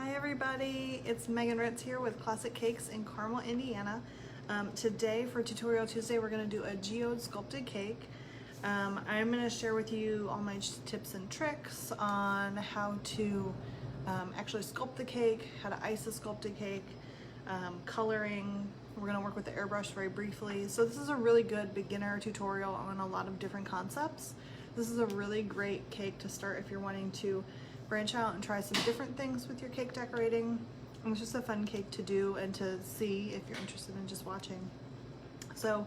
Hi everybody, it's Megan Ritz here with Classic Cakes in Carmel, Indiana. Today for Tutorial Tuesday we're going to do a Geode sculpted cake. I'm going to share with you all my tips and tricks on how to actually sculpt the cake, how to ice a sculpted cake, coloring. We're going to work with the airbrush very briefly. So this is a really good beginner tutorial on a lot of different concepts. This is a really great cake to start if you're wanting to branch out and try some different things with your cake decorating. And it's just a fun cake to do and to see if you're interested in just watching. So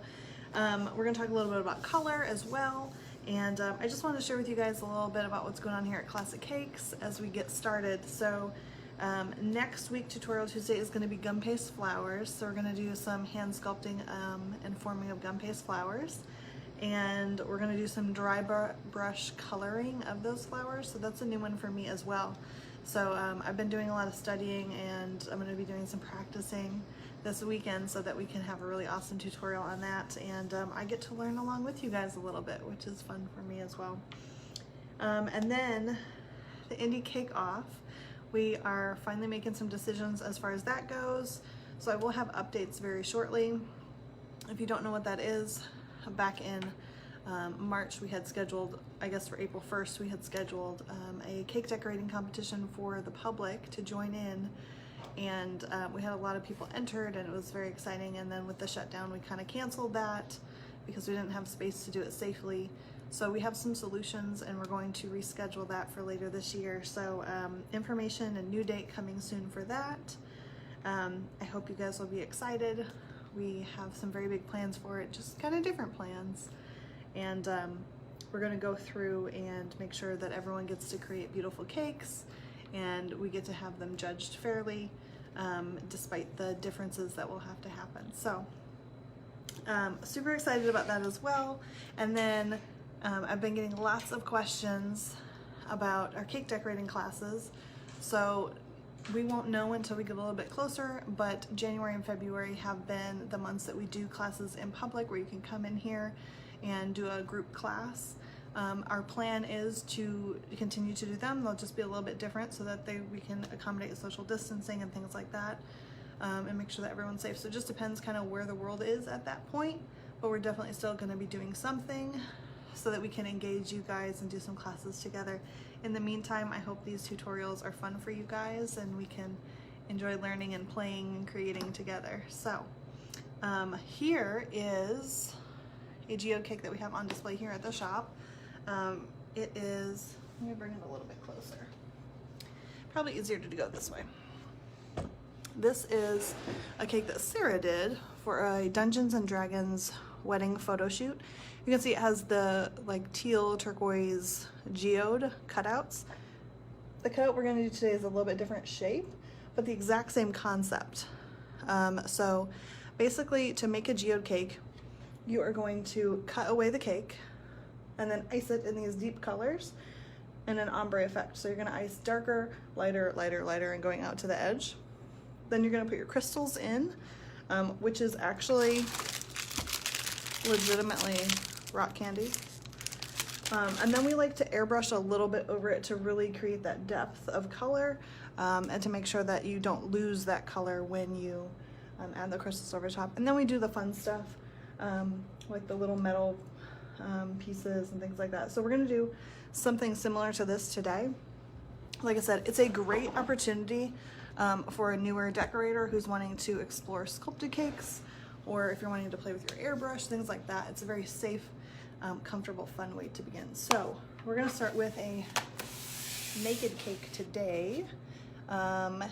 we're going to talk a little bit about color as well. And I just wanted to share with you guys a little bit about what's going on here at Classic Cakes as we get started. So next week, Tutorial Tuesday, is going to be gum paste flowers. So we're going to do some hand sculpting and forming of gum paste flowers. And we're going to do some dry brush coloring of those flowers. So that's a new one for me as well. So I've been doing a lot of studying, and I'm going to be doing some practicing this weekend so that we can have a really awesome tutorial on that. And I get to learn along with you guys a little bit, which is fun for me as well. And then the indie cake off. We are finally making some decisions as far as that goes. So I will have updates very shortly. If you don't know what that is, back in March we had scheduled, I guess for April 1st, we had scheduled a cake decorating competition for the public to join in, and we had a lot of people entered and it was very exciting. And then with the shutdown we kind of canceled that because we didn't have space to do it safely. So we have some solutions and we're going to reschedule that for later this year. So information and new date coming soon for that. I hope you guys will be excited. We have some very big plans for it, just kind of different plans. And we're gonna go through and make sure that everyone gets to create beautiful cakes and we get to have them judged fairly, despite the differences that will have to happen. So super excited about that as well. And then I've been getting lots of questions about our cake decorating classes. So we won't know until we get a little bit closer, but January and February have been the months that we do classes in public where you can come in here and do a group class. Our plan is to continue to do them. They'll just be a little bit different so that we can accommodate social distancing and things like that, and make sure that everyone's safe. So it just depends kind of where the world is at that point, but we're definitely still going to be doing something so that we can engage you guys and do some classes together. In the meantime, I hope these tutorials are fun for you guys and we can enjoy learning and playing and creating together. So here is a geode cake that we have on display here at the shop. It is, let me bring it a little bit closer. Probably easier to go this way. This is a cake that Sarah did for a Dungeons and Dragons wedding photo shoot. You can see it has the like teal turquoise geode cutouts. The cutout we're going to do today is a little bit different shape, but the exact same concept. So basically, to make a geode cake, you are going to cut away the cake and then ice it in these deep colors and an ombre effect. So you're going to ice darker, lighter, lighter, lighter, and going out to the edge. Then you're going to put your crystals in, which is actually legitimately rock candy. And then we like to airbrush a little bit over it to really create that depth of color, and to make sure that you don't lose that color when you add the crystals over top. And then we do the fun stuff, like the little metal pieces and things like that. So we're gonna do something similar to this today. Like I said, it's a great opportunity for a newer decorator who's wanting to explore sculpted cakes, or if you're wanting to play with your airbrush, things like that. It's a very safe, comfortable, fun way to begin. So we're gonna start with a naked cake today. Let's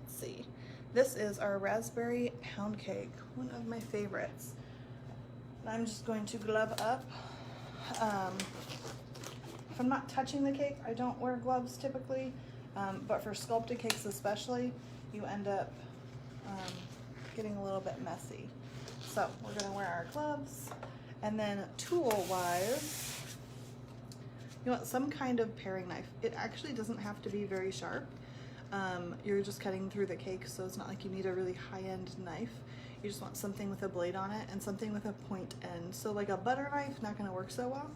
see. This is our raspberry pound cake, one of my favorites. I'm just going to glove up. If I'm not touching the cake, I don't wear gloves typically, but for sculpted cakes especially, you end up getting a little bit messy. So we're gonna wear our gloves, and then tool-wise, you want some kind of paring knife. It actually doesn't have to be very sharp. You're just cutting through the cake, so it's not like you need a really high-end knife. You just want something with a blade on it and something with a point end. So like a butter knife, not gonna work so well.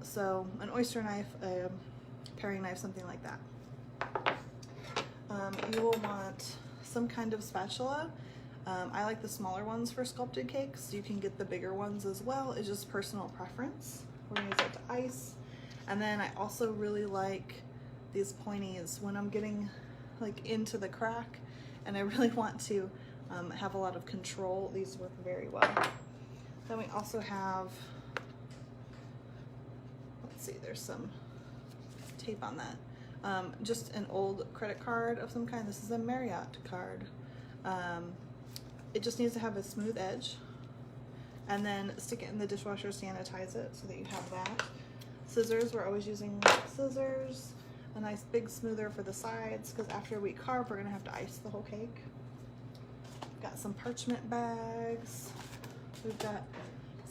So an oyster knife, a paring knife, something like that. You will want some kind of spatula. I like the smaller ones for sculpted cakes. You can get the bigger ones as well. It's just personal preference. We're gonna use that to ice. And then I also really like these pointies when I'm getting like into the crack and I really want to have a lot of control. These work very well. Then we also have, let's see, there's some tape on that. Just an old credit card of some kind. This is a Marriott card. It just needs to have a smooth edge, and then stick it in the dishwasher, sanitize it so that you have that. Scissors, we're always using scissors. A nice big smoother for the sides, because after we carve, we're gonna have to ice the whole cake. Got some parchment bags. We've got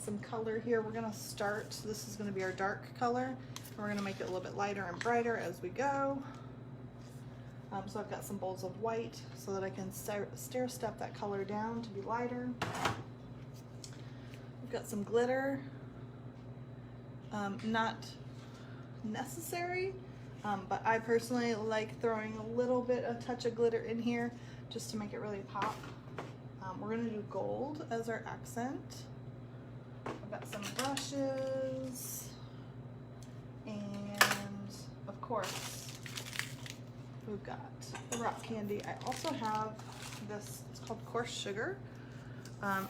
some color here. We're gonna start, this is gonna be our dark color, and we're gonna make it a little bit lighter and brighter as we go. So I've got some bowls of white so that I can stair step that color down to be lighter. We've got some glitter. Not necessary, but I personally like throwing a little bit, a touch of glitter in here just to make it really pop. We're gonna do gold as our accent. I've got some brushes, and of course, we've got the rock candy. I also have this, it's called coarse sugar.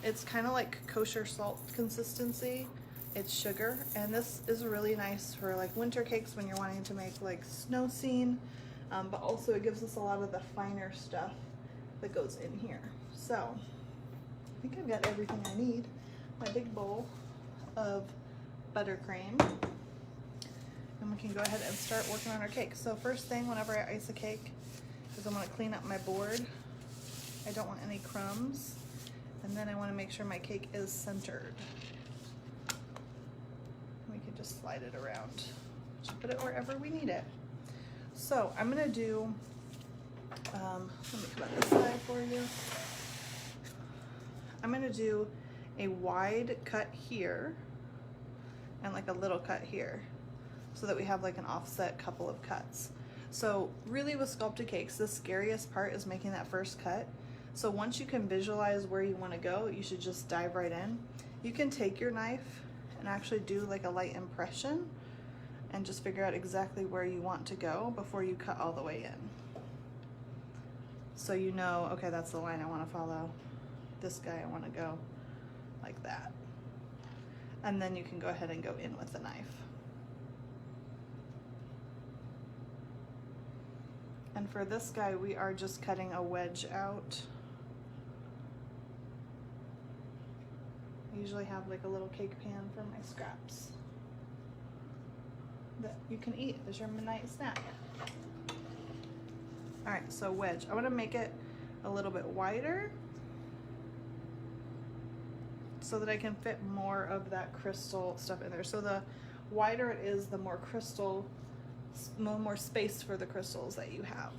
It's kind of like kosher salt consistency. It's sugar, and this is really nice for like winter cakes when you're wanting to make like snow scene, but also it gives us a lot of the finer stuff that goes in here. So I think I've got everything I need. My big bowl of buttercream, and we can go ahead and start working on our cake. So first thing, whenever I ice a cake, is I want to clean up my board. I don't want any crumbs, and then I want to make sure my cake is centered. We can just slide it around. Just put it wherever we need it. So I'm gonna do, let me come up this side for you. I'm gonna do a wide cut here and like a little cut here, so that we have like an offset couple of cuts. So really with sculpted cakes, the scariest part is making that first cut. So once you can visualize where you want to go, you should just dive right in. You can take your knife and actually do like a light impression and just figure out exactly where you want to go before you cut all the way in. So you know, okay, that's the line I want to follow. This guy I want to go like that. And then you can go ahead and go in with the knife. And for this guy, we are just cutting a wedge out. I usually have like a little cake pan for my scraps that you can eat as your midnight snack. All right, so wedge. I want to make it a little bit wider so that I can fit more of that crystal stuff in there. So the wider it is, the more crystal, more space for the crystals that you have.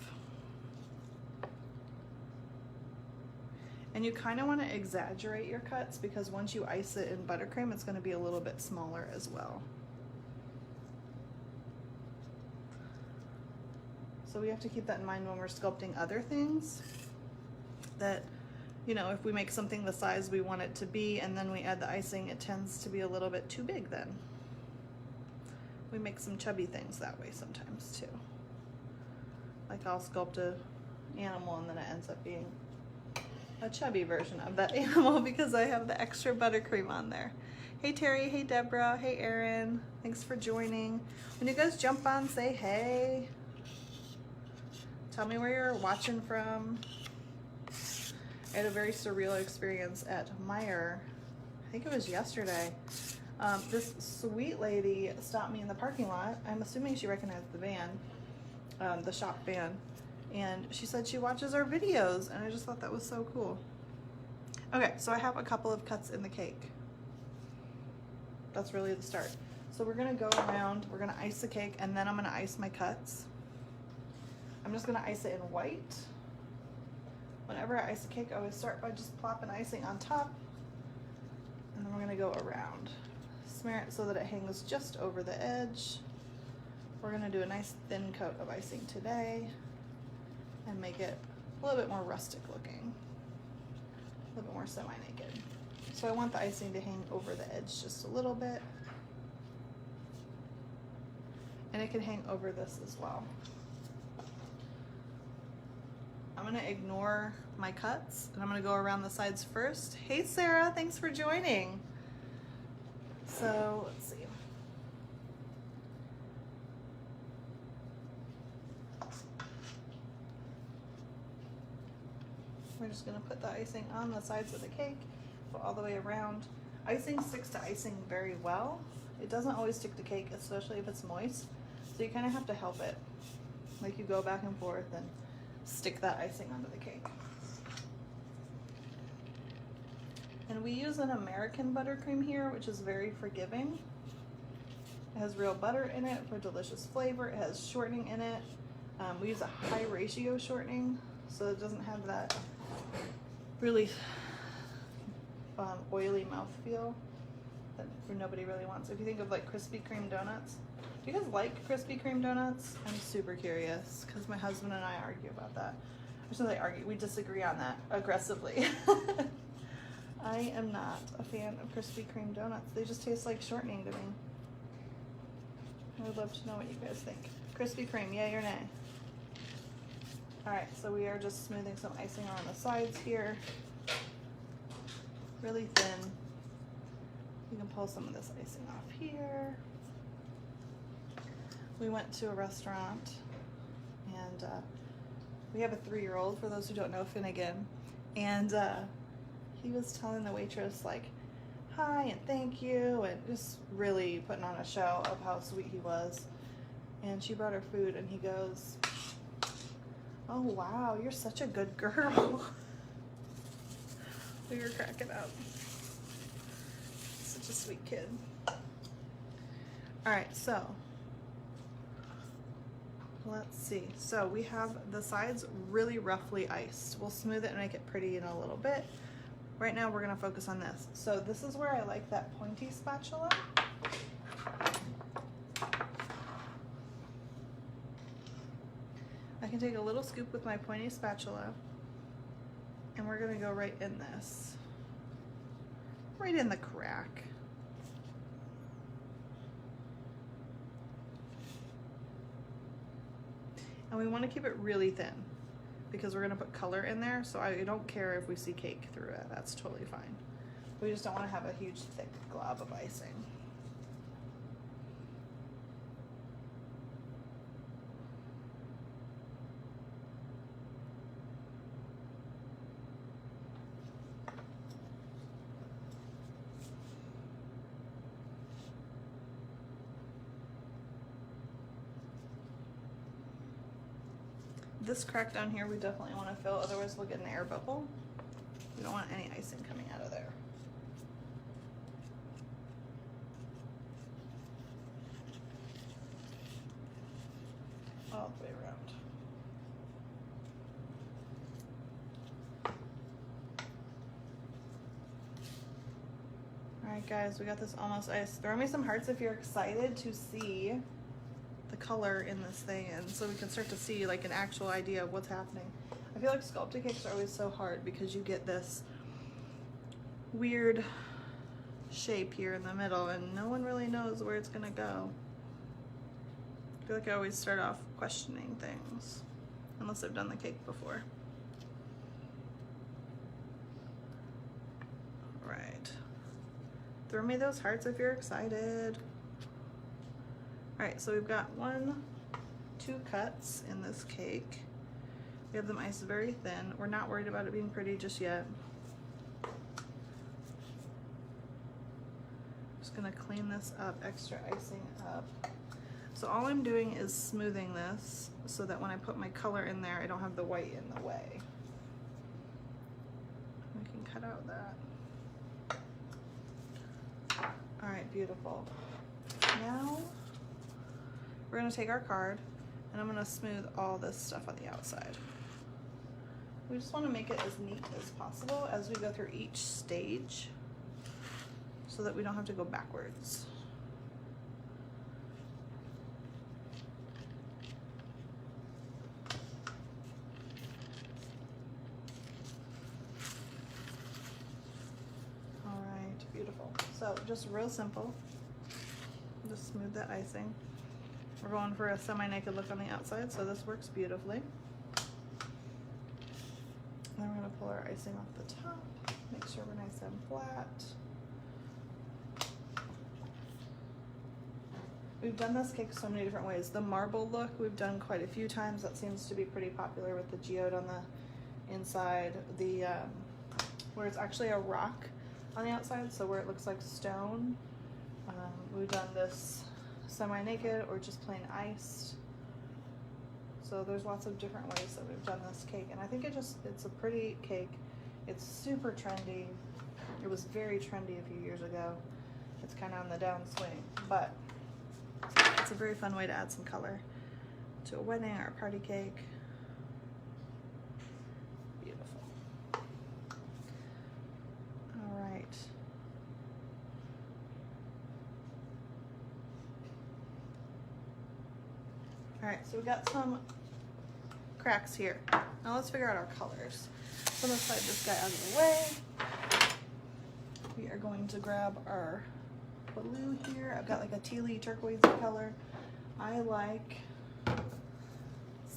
And you kind of want to exaggerate your cuts, because once you ice it in buttercream, it's going to be a little bit smaller as well. So we have to keep that in mind when we're sculpting other things, that, you know, if we make something the size we want it to be and then we add the icing, it tends to be a little bit too big then. We make some chubby things that way sometimes too. Like I'll sculpt an animal and then it ends up being a chubby version of that animal because I have the extra buttercream on there. Hey Terry, hey Deborah, hey Erin, thanks for joining. When you guys jump on, say hey. Tell me where you're watching from. I had a very surreal experience at Meijer. I think it was yesterday. This sweet lady stopped me in the parking lot. I'm assuming she recognized the van, the shop van. And she said she watches our videos, and I just thought that was so cool. Okay, so I have a couple of cuts in the cake. That's really the start. So we're gonna go around, we're gonna ice the cake, and then I'm gonna ice my cuts. I'm just gonna ice it in white. Whenever I ice the cake, I always start by just plopping icing on top, and then we're gonna go around. Smear it so that it hangs just over the edge. We're gonna do a nice thin coat of icing today. and make it a little bit more rustic looking, a little bit more semi-naked. So I want the icing to hang over the edge just a little bit, and it can hang over this as well. I'm gonna ignore my cuts and I'm gonna go around the sides first. Hey Sarah, thanks for joining. So let's see. We're just gonna put the icing on the sides of the cake, go all the way around. Icing sticks to icing very well. It doesn't always stick to cake, especially if it's moist. So you kind of have to help it. Like you go back and forth and stick that icing onto the cake. And we use an American buttercream here, which is very forgiving. It has real butter in it for delicious flavor. It has shortening in it. We use a high ratio shortening, so it doesn't have that really oily mouthfeel that nobody really wants. If you think of like Krispy Kreme donuts, do you guys like Krispy Kreme donuts? I'm super curious because my husband and I argue about that. Or something like argue, we disagree on that aggressively. I am not a fan of Krispy Kreme donuts. They just taste like shortening to me. I would love to know what you guys think. Krispy Kreme, yay or nay? All right, so we are just smoothing some icing on the sides here. Really thin. You can pull some of this icing off here. We went to a restaurant and we have a 3-year-old, for those who don't know, Finnegan. And he was telling the waitress like, hi and thank you, and just really putting on a show of how sweet he was. And she brought her food and he goes, oh wow, you're such a good girl. We were cracking up. Such a sweet kid. All right, so let's see. So we have the sides really roughly iced. We'll smooth it and make it pretty in a little bit. Right now we're gonna focus on this. So this is where I like that pointy spatula. I can take a little scoop with my pointy spatula and we're gonna go right in this. Right in the crack. And we want to keep it really thin because we're going to put color in there, so I don't care if we see cake through it. That's totally fine. We just don't want to have a huge thick glob of icing. This crack down here we definitely want to fill, otherwise we'll get an air bubble. We don't want any icing coming out of there. All the way around. All right guys, we got this almost iced. Throw me some hearts if you're excited to see the color in this thing, and so we can start to see like an actual idea of what's happening. I feel like sculpted cakes are always so hard because you get this weird shape here in the middle and no one really knows where it's gonna go. I feel like I always start off questioning things unless I've done the cake before. All right, throw me those hearts if you're excited. All right, so we've got 2 cuts in this cake. We have them iced very thin. We're not worried about it being pretty just yet. Just gonna clean this up, extra icing up. So all I'm doing is smoothing this so that when I put my color in there, I don't have the white in the way. We can cut out that. All right, beautiful. Now, we're gonna take our card and I'm gonna smooth all this stuff on the outside. We just wanna make it as neat as possible as we go through each stage so that we don't have to go backwards. beautiful. So just real simple. Just smooth the icing. We're going for a semi-naked look on the outside, so this works beautifully. Then we're going to pull our icing off the top. Make sure we're nice and flat. We've done this cake so many different ways. The marble look we've done quite a few times. That seems to be pretty popular with the geode on the inside. The where it's actually a rock on the outside, so where it looks like stone. We've done this semi-naked or just plain iced. So there's lots of different ways that we've done this cake, and I think it's a pretty cake. It's super trendy. It was very trendy a few years ago. It's kind of on the downswing, but it's a very fun way to add some color to a wedding or a party cake. Beautiful. All right. All right, so we got some cracks here. Now let's figure out our colors. So let's slide this guy out of the way. We are going to grab our blue here. I've got like a tealy turquoise color. I like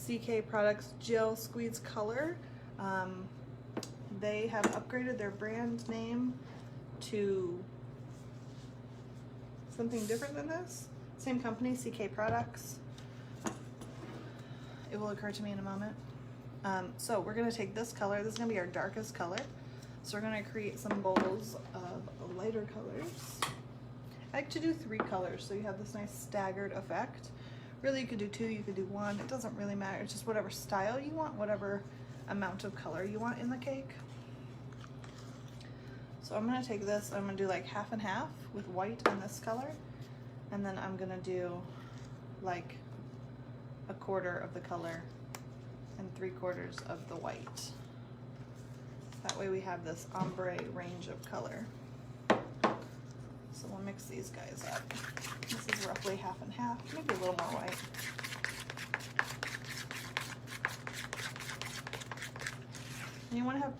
CK Products Gel Squeeze Color. They have upgraded their brand name to something different than this. Same company, CK Products. It will occur to me in a moment. So we're gonna take this color. This is gonna be our darkest color. So we're gonna create some bowls of lighter colors. I like to do 3 colors, so you have this nice staggered effect. Really, you could do 2, you could do 1. It doesn't really matter. It's just whatever style you want, whatever amount of color you want in the cake. So I'm gonna take this, I'm gonna do like half and half with white and this color. And then I'm gonna do like a quarter of the color and 3/4 of the white. That way we have this ombre range of color. So we'll mix these guys up. This is roughly half and half, maybe a little more white. And you want to have a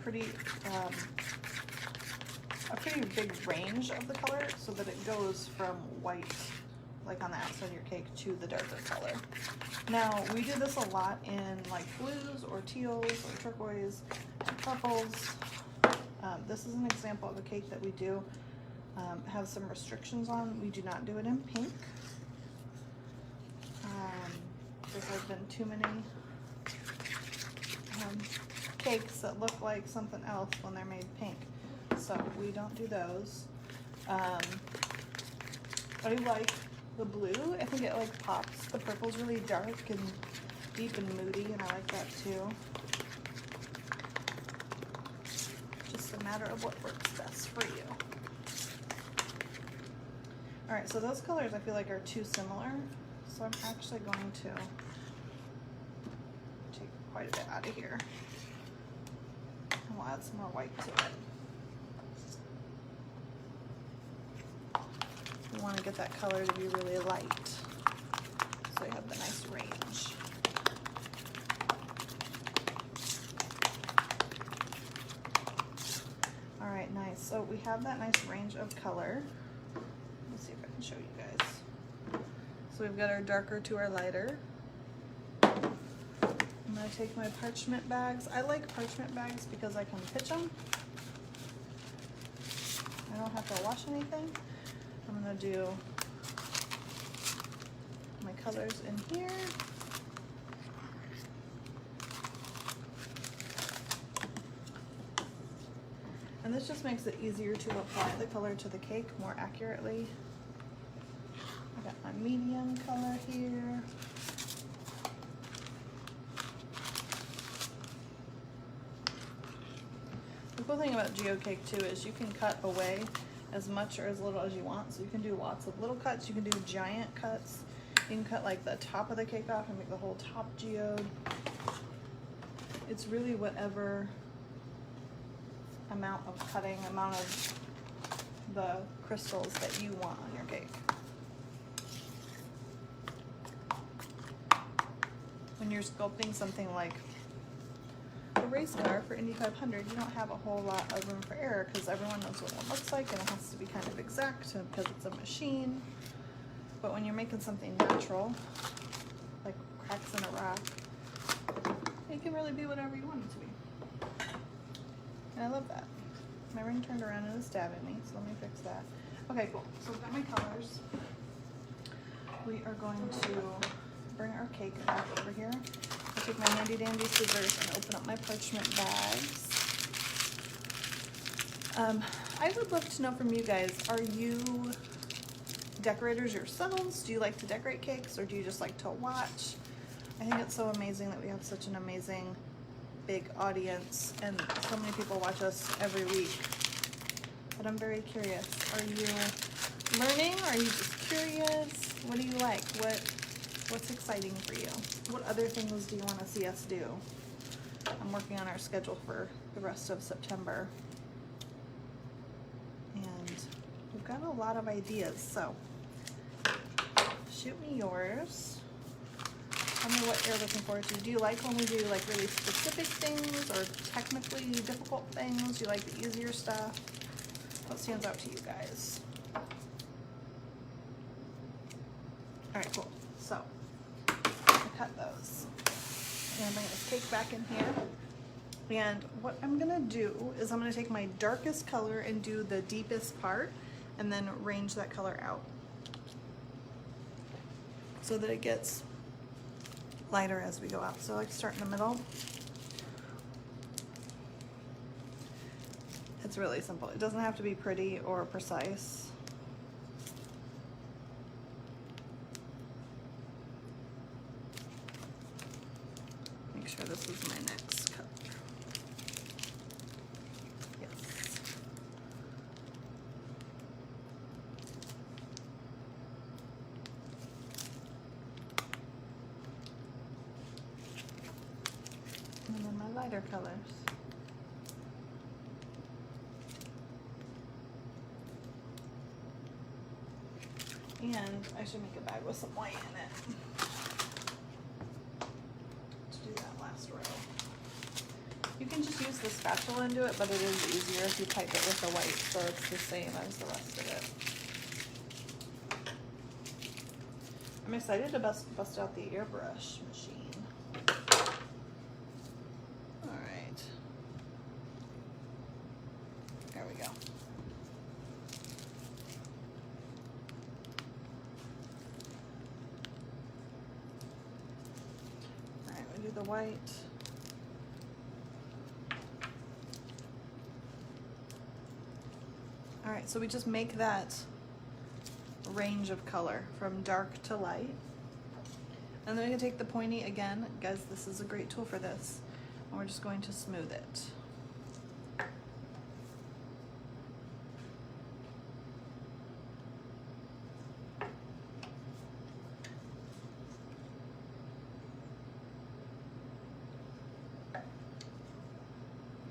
pretty big range of the color so that it goes from white, like on the outside of your cake, to the darker color. Now, we do this a lot in like blues or teals or turquoise and purples. This is an example of a cake that we do have some restrictions on. We do not do it in pink. There have been too many cakes that look like something else when they're made pink. So we don't do those. I like the blue. I think it like pops. The purple's really dark and deep and moody, and I like that too. Just a matter of what works best for you. All right, so those colors I feel like are too similar, so I'm actually going to take quite a bit out of here, and we'll add some more white to it. We want to get that color to be really light, so you have the nice range. All right, nice. So we have that nice range of color. Let's see if I can show you guys. So we've got our darker to our lighter. I'm gonna take my parchment bags. I like parchment bags because I can pitch them. I don't have to wash anything. I'm gonna do my colors in here. And this just makes it easier to apply the color to the cake more accurately. I got my medium color here. The cool thing about geode cake too is you can cut away as much or as little as you want. So you can do lots of little cuts, you can do giant cuts. You can cut like the top of the cake off and make the whole top geode. It's really whatever amount of cutting, amount of the crystals that you want on your cake. When you're sculpting something like a race car for Indy 500, you don't have a whole lot of room for error because everyone knows what one looks like and it has to be kind of exact because it's a machine. But when you're making something natural, like cracks in a rock, it can really be whatever you want it to be. And I love that. My ring turned around and is stabbing me, so let me fix that. Okay, cool. So we've got my colors. We are going to bring our cake back over here. I'll take my handy dandy scissors and open up my parchment bags. I would love to know from you guys, are you decorators yourselves? Do you like to decorate cakes or do you just like to watch? I think it's so amazing that we have such an amazing big audience and so many people watch us every week. But I'm very curious. Are you learning? Are you just curious? What do you like? What's exciting for you? What other things do you want to see us do? I'm working on our schedule for the rest of September. And we've got a lot of ideas, so shoot me yours. Tell me what you're looking forward to. Do you like when we do like really specific things or technically difficult things? Do you like the easier stuff? What stands out to you guys? All right, cool. So I cut those. And I'm bring this cake back in here. And what I'm gonna do is I'm gonna take my darkest color and do the deepest part and then range that color out so that it gets lighter as we go out. So I like to start in the middle. It's really simple. It doesn't have to be pretty or precise. Make sure this is my next color. Yes. And then my lighter colors. And I should make a bag with some white in it. Let's do that last row. You can just use the spatula and do it, but it is easier if you type it with the white so it's the same as the rest of it. I'm excited to bust out the airbrush machine. All right. There we go. The white. All right, so we just make that range of color from dark to light. And then we can take the pointy again. Guys, this is a great tool for this. And we're just going to smooth it.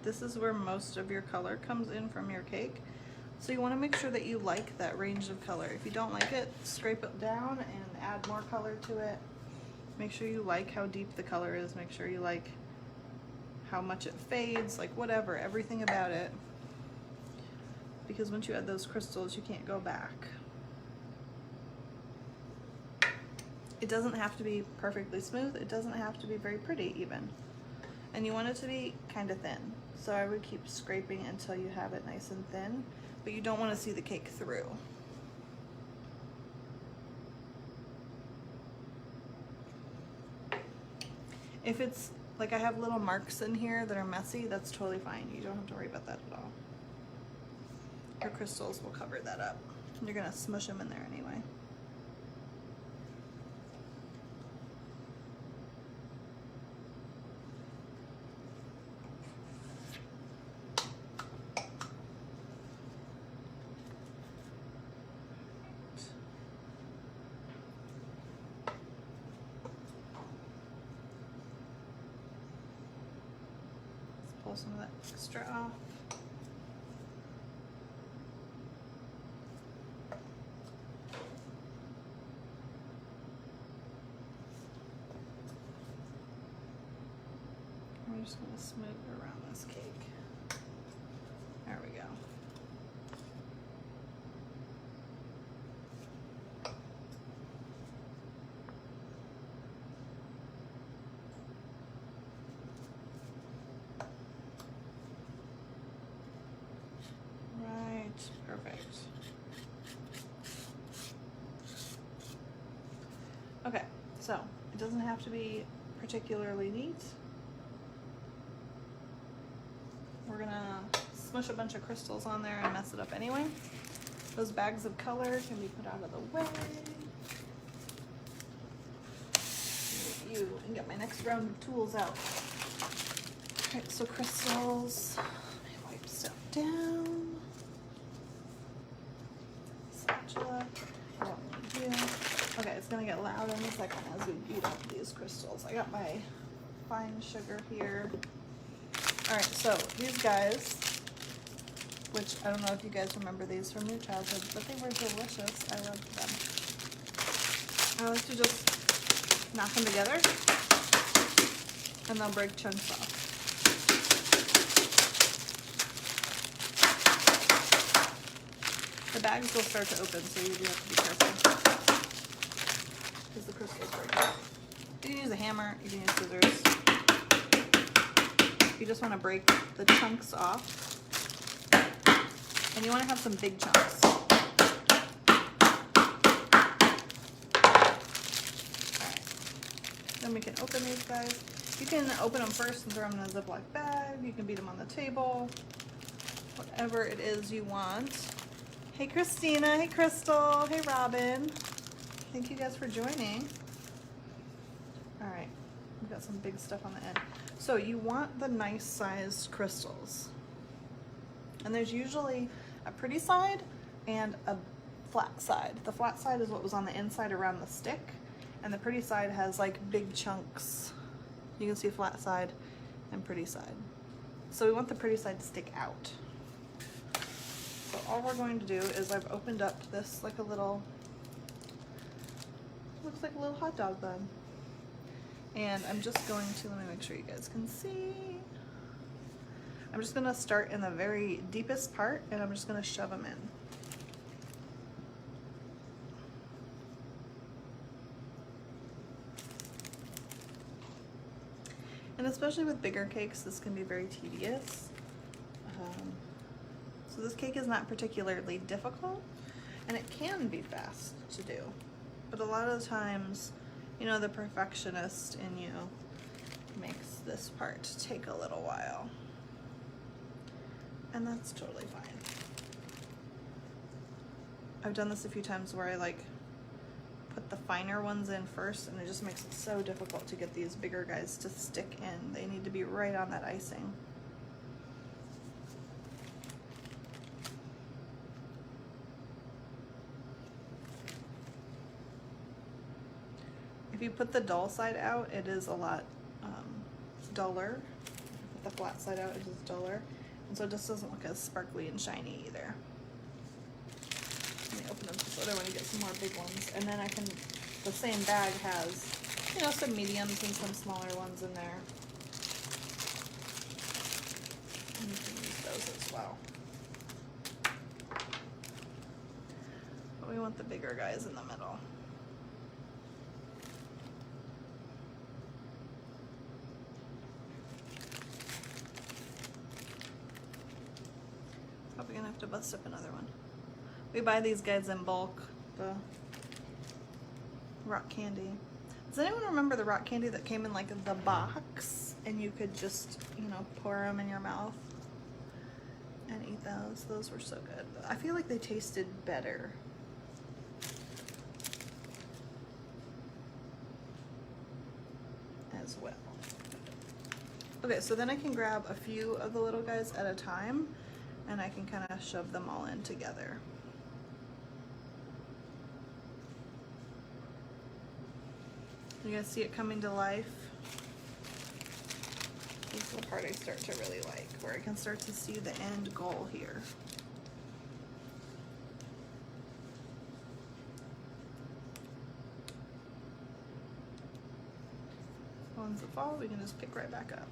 This is where most of your color comes in from your cake. So you want to make sure that you like that range of color. If you don't like it, scrape it down and add more color to it. Make sure you like how deep the color is. Make sure you like how much it fades, like whatever, everything about it. Because once you add those crystals, you can't go back. It doesn't have to be perfectly smooth. It doesn't have to be very pretty even. And you want it to be kind of thin. So I would keep scraping until you have it nice and thin, but you don't want to see the cake through. If it's like I have little marks in here that are messy, that's totally fine. You don't have to worry about that at all. Your crystals will cover that up. You're gonna smush them in there anyway. Pull some of that extra off. I'm just gonna smooth it around this cake. There we go. Right, perfect. Okay, so it doesn't have to be particularly neat. We're gonna smush a bunch of crystals on there and mess it up anyway. Those bags of color can be put out of the way. You and get my next round of tools out. Alright, so crystals. Let me wipe stuff down. Spatula. I don't need you. Okay, it's gonna get loud in a second as we beat up these crystals. I got my fine sugar here. Alright, so these guys, which I don't know if you guys remember these from your childhood, but they were delicious. I loved them. I like to just knock them together and they'll break chunks off. The bags will start to open, so you do have to be careful because the crystals break. You can use a hammer, you can use scissors. You just want to break the chunks off, and you want to have some big chunks. Alright, then we can open these guys. You can open them first and throw them in a Ziploc bag. You can beat them on the table. Whatever it is you want. Hey Christina, hey Crystal, hey Robin. Thank you guys for joining. Alright, we've got some big stuff on the end. So you want the nice sized crystals. And there's usually a pretty side and a flat side. The flat side is what was on the inside around the stick, and the pretty side has like big chunks. You can see flat side and pretty side. So we want the pretty side to stick out. So all we're going to do is I've opened up this like a little, looks like a little hot dog bun. And I'm just going to, let me make sure you guys can see. I'm just gonna start in the very deepest part and I'm just gonna shove them in. And especially with bigger cakes, this can be very tedious. So this cake is not particularly difficult and it can be fast to do. But a lot of the times, you know, the perfectionist in you makes this part take a little while. And that's totally fine. I've done this a few times where I like put the finer ones in first and it just makes it so difficult to get these bigger guys to stick in. They need to be right on that icing. If you put the dull side out, it is a lot duller. If you put the flat side out, it is duller. And so it just doesn't look as sparkly and shiny either. Let me open up this other one to get some more big ones. And then I can, the same bag has, you know, some mediums and some smaller ones in there. And you can use those as well. But we want the bigger guys in the middle. Probably gonna have to bust up another one. We buy these guys in bulk, the rock candy. Does anyone remember the rock candy that came in like the box and you could just, you know, pour them in your mouth and eat those? Those were so good. I feel like they tasted better. As well. Okay, so then I can grab a few of the little guys at a time and I can kind of shove them all in together. You guys see it coming to life? This is the part I start to really like, where I can start to see the end goal here. Ones that fall, we can just pick right back up.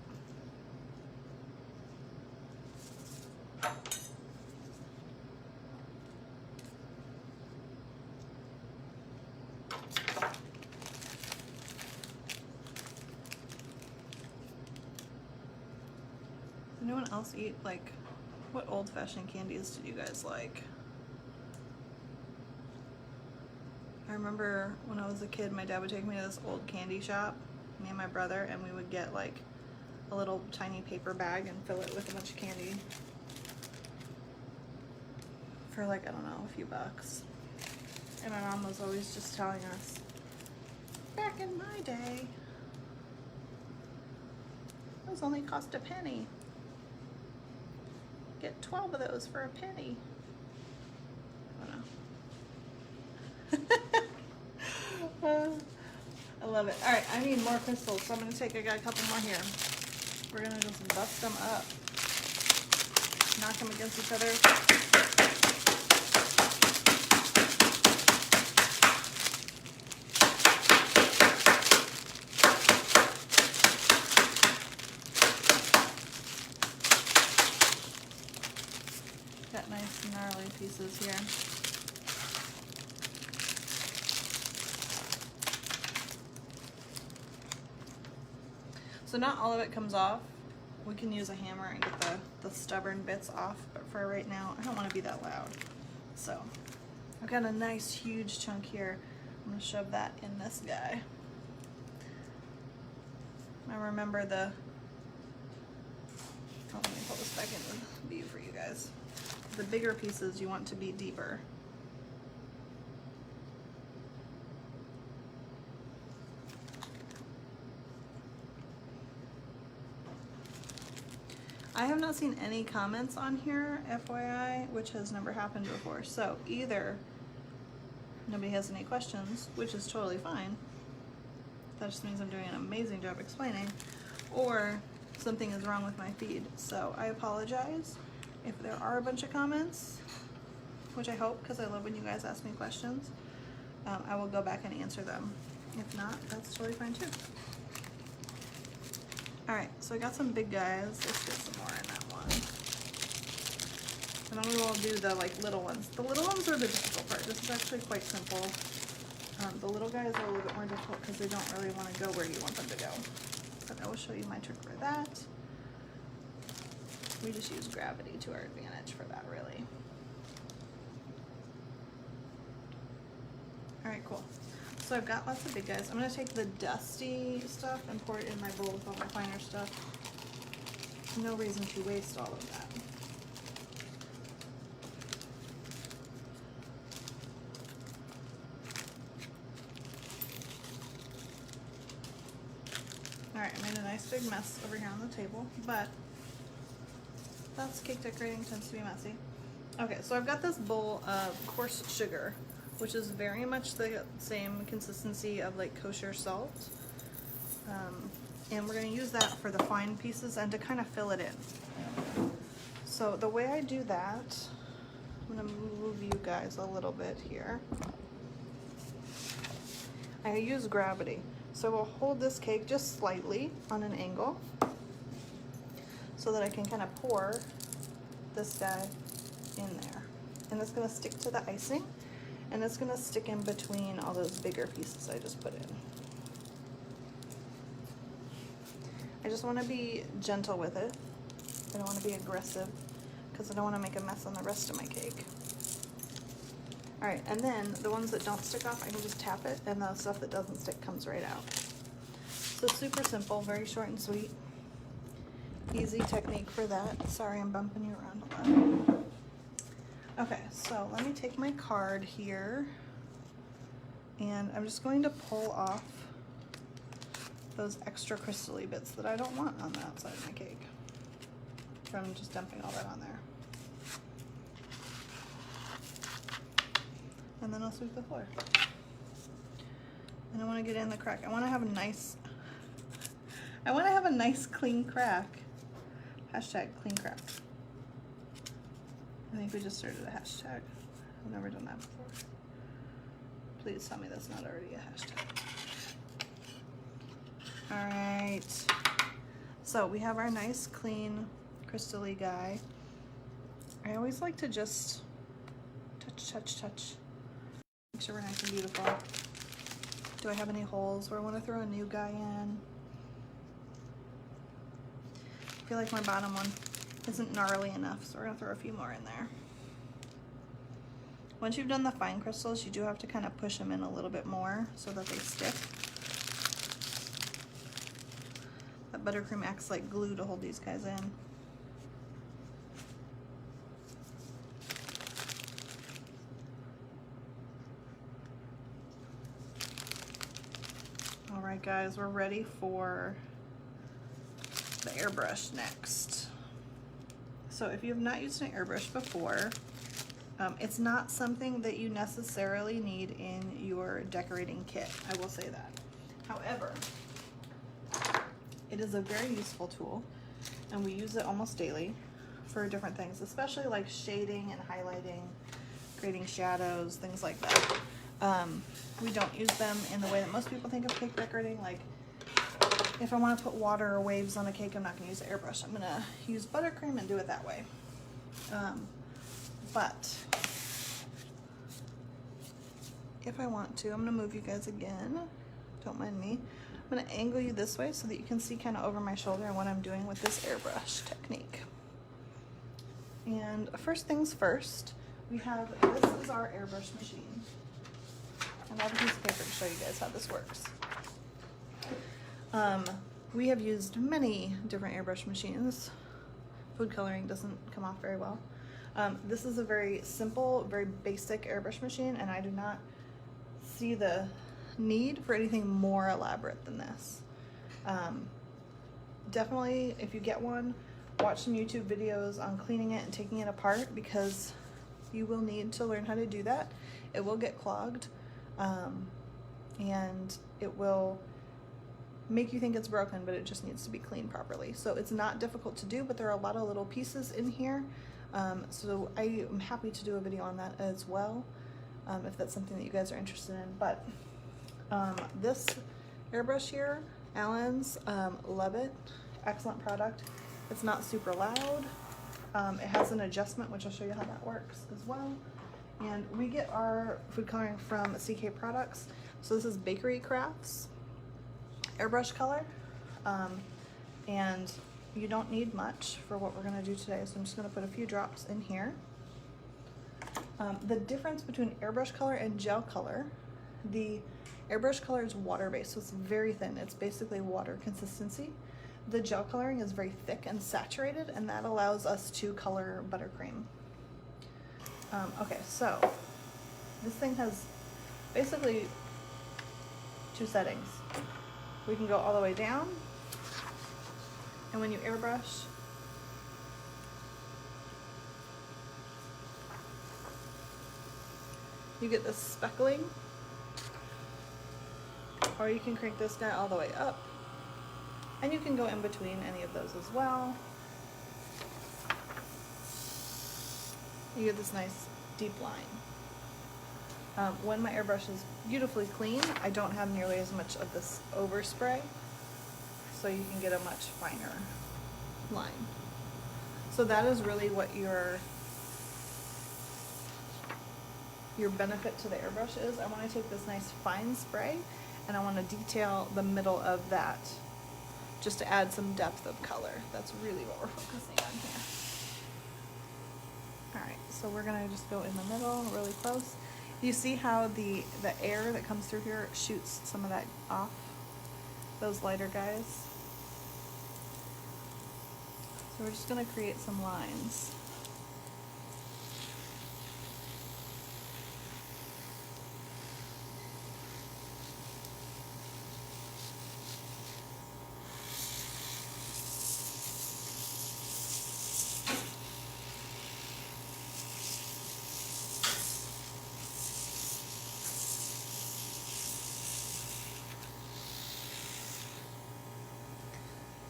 Anyone else eat, like, what old-fashioned candies did you guys like? I remember when I was a kid, my dad would take me to this old candy shop, me and my brother, and we would get like a little tiny paper bag and fill it with a bunch of candy for like, I don't know, a few bucks. And my mom was always just telling us, back in my day, those only cost a penny. Get 12 of those for a penny. I don't know. I love it. All right, I need more crystals, so I'm gonna I got a couple more here. We're gonna just bust them up. Knock them against each other. Got nice gnarly pieces here. So not all of it comes off. We can use a hammer and get the stubborn bits off, but for right now, I don't want to be that loud. So I've got a nice huge chunk here. I'm gonna shove that in this guy. I remember let me pull this back into view for you guys. The bigger pieces you want to be deeper. I have not seen any comments on here, FYI, which has never happened before. So either nobody has any questions, which is totally fine. That just means I'm doing an amazing job explaining, or something is wrong with my feed. So I apologize if there are a bunch of comments, which I hope, because I love when you guys ask me questions. I will go back and answer them. If not, that's totally fine too. All right, so I got some big guys. Let's get some more in that one. And then we will do the like little ones. The little ones are the difficult part. This is actually quite simple. The little guys are a little bit more difficult because they don't really want to go where you want them to go. But I will show you my trick for that. We just use gravity to our advantage for that, really. All right, cool. So I've got lots of big guys. I'm gonna take the dusty stuff and pour it in my bowl with all my finer stuff. No reason to waste all of that. All right, I made a nice big mess over here on the table, but that's cake decorating, tends to be messy. Okay, so I've got this bowl of coarse sugar, which is very much the same consistency of like kosher salt. And we're gonna use that for the fine pieces and to kind of fill it in. So the way I do that, I'm gonna move you guys a little bit here. I use gravity. So we'll hold this cake just slightly on an angle so that I can kind of pour this guy in there. And it's gonna stick to the icing. And it's gonna stick in between all those bigger pieces I just put in. I just wanna be gentle with it. I don't wanna be aggressive because I don't wanna make a mess on the rest of my cake. All right, and then the ones that don't stick off, I can just tap it and the stuff that doesn't stick comes right out. So super simple, very short and sweet. Easy technique for that. Sorry, I'm bumping you around a lot. Okay, so let me take my card here and I'm just going to pull off those extra crystally bits that I don't want on the outside of my cake from just dumping all that on there. And then I'll sweep the floor. And I want to get in the crack. I want to have a nice clean crack. Hashtag clean crack. I think we just started a hashtag. I've never done that before. Please tell me that's not already a hashtag. All right. So we have our nice, clean, crystally guy. I always like to just touch. Make sure we're nice and beautiful. Do I have any holes where I want to throw a new guy in? I feel like my bottom one isn't gnarly enough, so we're gonna throw a few more in there. Once you've done the fine crystals, you do have to kind of push them in a little bit more so that they stick. That buttercream acts like glue to hold these guys in. All right, guys, we're ready for the airbrush next. So if you have not used an airbrush before, it's not something that you necessarily need in your decorating kit, I will say that. However, it is a very useful tool, and we use it almost daily for different things, especially like shading and highlighting, creating shadows, things like that. We don't use them in the way that most people think of cake decorating. Like, if I want to put water or waves on a cake, I'm not going to use an airbrush. I'm going to use buttercream and do it that way. But if I want to, I'm going to move you guys again. Don't mind me. I'm going to angle you this way so that you can see kind of over my shoulder and what I'm doing with this airbrush technique. And first things first, we have, this is our airbrush machine. And I have a piece of paper to show you guys how this works. We have used many different airbrush machines. Food coloring doesn't come off very well. This is a very simple, very basic airbrush machine, and I do not see the need for anything more elaborate than this. Definitely, if you get one, watch some YouTube videos on cleaning it and taking it apart, because you will need to learn how to do that. It will get clogged, and it will make you think it's broken, but it just needs to be cleaned properly. So it's not difficult to do, but there are a lot of little pieces in here. So I am happy to do a video on that as well, if that's something that you guys are interested in. But this airbrush here, Allen's, love it. Excellent product. It's not super loud. It has an adjustment, which I'll show you how that works as well. And we get our food coloring from CK Products. So this is Bakery Crafts airbrush color, and you don't need much for what we're going to do today, so I'm just going to put a few drops in here. The difference between airbrush color and gel color, the airbrush color is water-based, so it's very thin. It's basically water consistency. The gel coloring is very thick and saturated, and that allows us to color buttercream. Okay, so this thing has basically two settings. We can go all the way down, and when you airbrush, you get this speckling, or you can crank this guy all the way up, and you can go in between any of those as well. You get this nice deep line. When my airbrush is beautifully clean, I don't have nearly as much of this overspray, so you can get a much finer line. So that is really what your benefit to the airbrush is. I want to take this nice fine spray, and I want to detail the middle of that just to add some depth of color. That's really what we're focusing on here. Alright, so we're going to just go in the middle really close. You see how the air that comes through here shoots some of that off, those lighter guys? So we're just going to create some lines.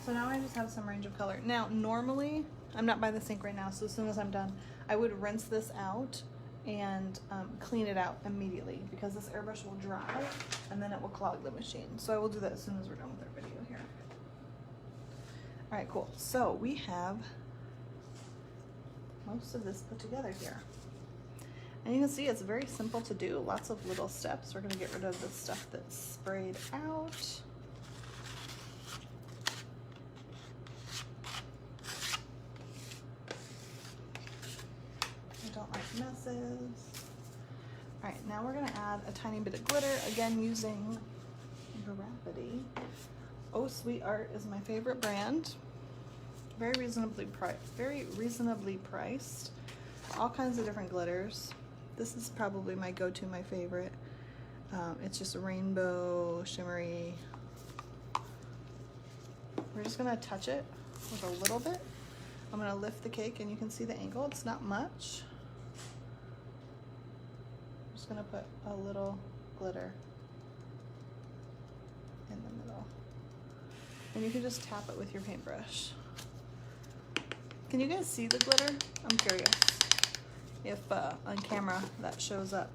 So now I just have some range of color. Now, normally, I'm not by the sink right now, so as soon as I'm done, I would rinse this out and clean it out immediately, because this airbrush will dry and then it will clog the machine. So I will do that as soon as we're done with our video here. All right, cool. So we have most of this put together here. And you can see it's very simple to do, lots of little steps. We're gonna get rid of the stuff that's sprayed out. messes. All right, now we're gonna add a tiny bit of glitter, again using Gravity. Oh Sweet Art is my favorite brand. Very reasonably priced. All kinds of different glitters. This is probably my go-to, my favorite. It's just rainbow, shimmery. We're just gonna touch it with a little bit. I'm gonna lift the cake and you can see the angle. It's not much. I'm just gonna put a little glitter in the middle. And you can just tap it with your paintbrush. Can you guys see the glitter? I'm curious if on camera that shows up.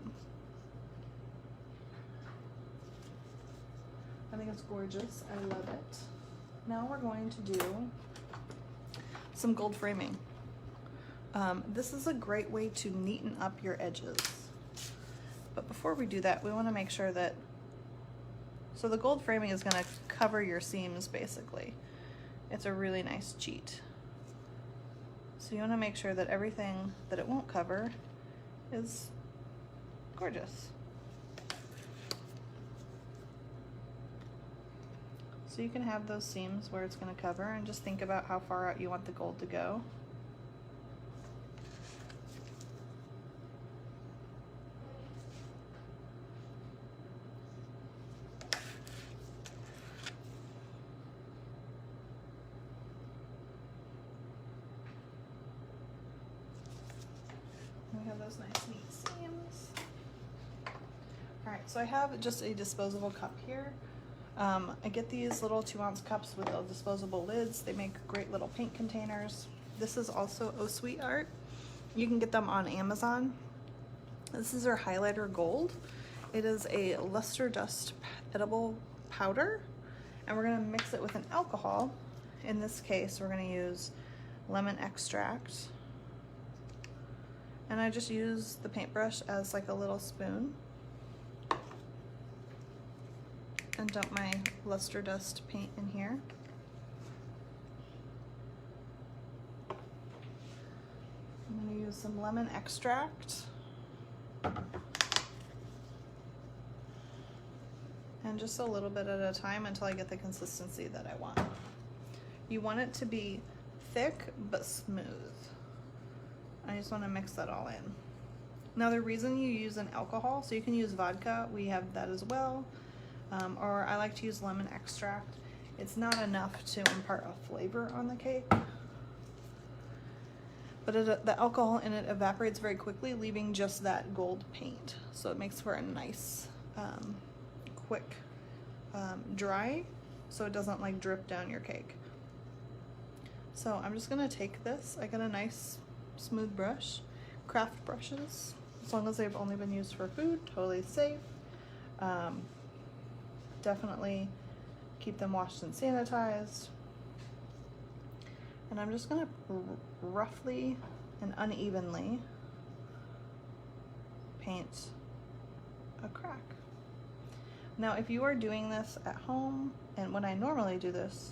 I think it's gorgeous. I love it. Now we're going to do some gold framing. This is a great way to neaten up your edges. But before we do that, we want to make sure that, so the gold framing is going to cover your seams basically. It's a really nice cheat. So you want to make sure that everything that it won't cover is gorgeous. So you can have those seams where it's going to cover, and just think about how far out you want the gold to go. We have those nice neat seams. All right, so I have just a disposable cup here. I get these little 2-ounce cups with disposable lids. They make great little paint containers. This is also Oh Sweet Art. You can get them on Amazon. This is their highlighter gold. It is a luster dust edible powder, and we're gonna mix it with an alcohol. In this case, we're gonna use lemon extract. And I just use the paintbrush as like a little spoon and dump my luster dust paint in here. I'm going to use some lemon extract and just a little bit at a time until I get the consistency that I want. You want it to be thick but smooth. I just want to mix that all in. Now the reason you use an alcohol, so you can use vodka, we have that as well. Or I like to use lemon extract. It's not enough to impart a flavor on the cake, but the alcohol in it evaporates very quickly, leaving just that gold paint. So it makes for a nice, quick dry, so it doesn't like drip down your cake. So I'm just gonna take this. I got a nice smooth brush, craft brushes, as long as they've only been used for food, totally safe. Definitely keep them washed and sanitized. And I'm just gonna roughly and unevenly paint a crack. Now if you are doing this at home, and when I normally do this,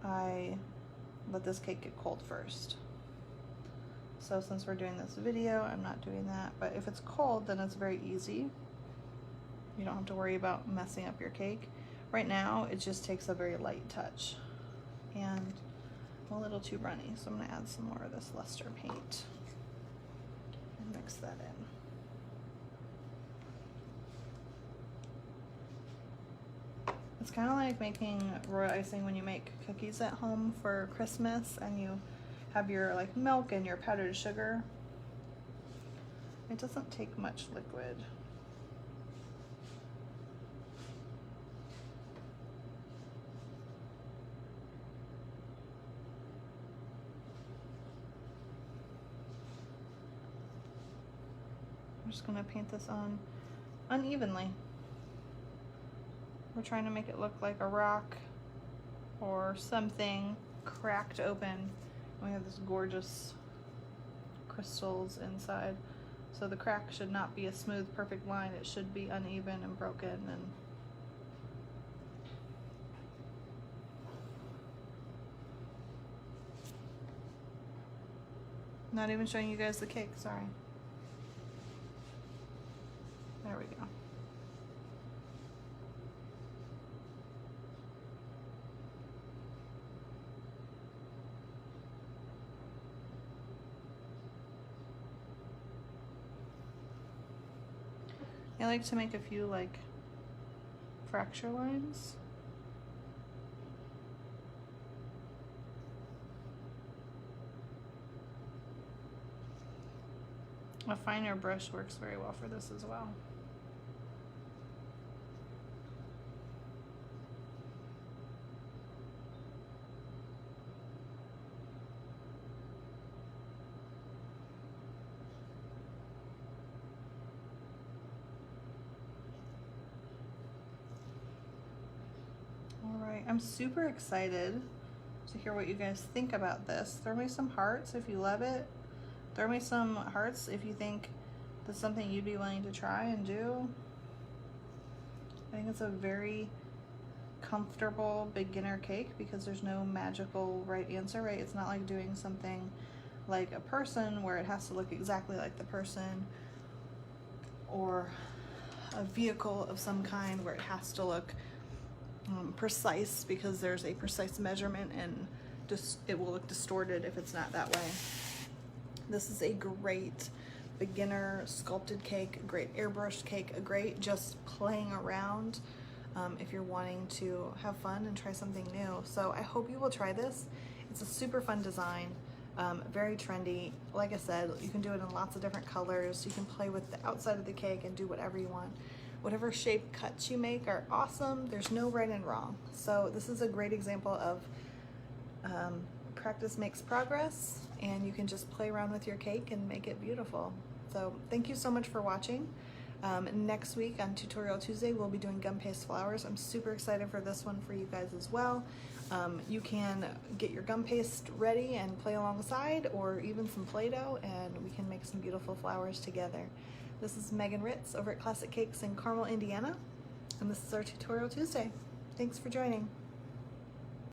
I let this cake get cold first. So since we're doing this video, I'm not doing that, but if it's cold, then it's very easy. You don't have to worry about messing up your cake. Right now, it just takes a very light touch. And I'm a little too runny, so I'm gonna add some more of this luster paint and mix that in. It's kind of like making royal icing when you make cookies at home for Christmas and you have your like milk and your powdered sugar. It doesn't take much liquid. I'm just going to paint this on unevenly. We're trying to make it look like a rock or something cracked open. We have this gorgeous crystals inside. So the crack should not be a smooth, perfect line. It should be uneven and broken. And Not even showing you guys the cake, sorry. There we go. I like to make a few like fracture lines. A finer brush works very well for this as well. I'm super excited to hear what you guys think about this. Throw me some hearts if you love it. Throw me some hearts if you think that's something you'd be willing to try and do. I think it's a very comfortable beginner cake because there's no magical right answer, right? It's not like doing something like a person where it has to look exactly like the person, or a vehicle of some kind where it has to look precise because there's a precise measurement, and just it will look distorted if it's not that way. This is a great beginner sculpted cake, a great airbrushed cake, a great just playing around if you're wanting to have fun and try something new. So I hope you will try this. It's a super fun design, very trendy. Like I said, you can do it in lots of different colors. You can play with the outside of the cake and do whatever you want. Whatever shape cuts you make are awesome. There's no right and wrong. So this is a great example of practice makes progress, and you can just play around with your cake and make it beautiful. So thank you so much for watching. Next week on Tutorial Tuesday, we'll be doing gum paste flowers. I'm super excited for this one for you guys as well. You can get your gum paste ready and play alongside, or even some Play-Doh, and we can make some beautiful flowers together. This is Megan Ritz over at Classic Cakes in Carmel, Indiana, and this is our Tutorial Tuesday. Thanks for joining.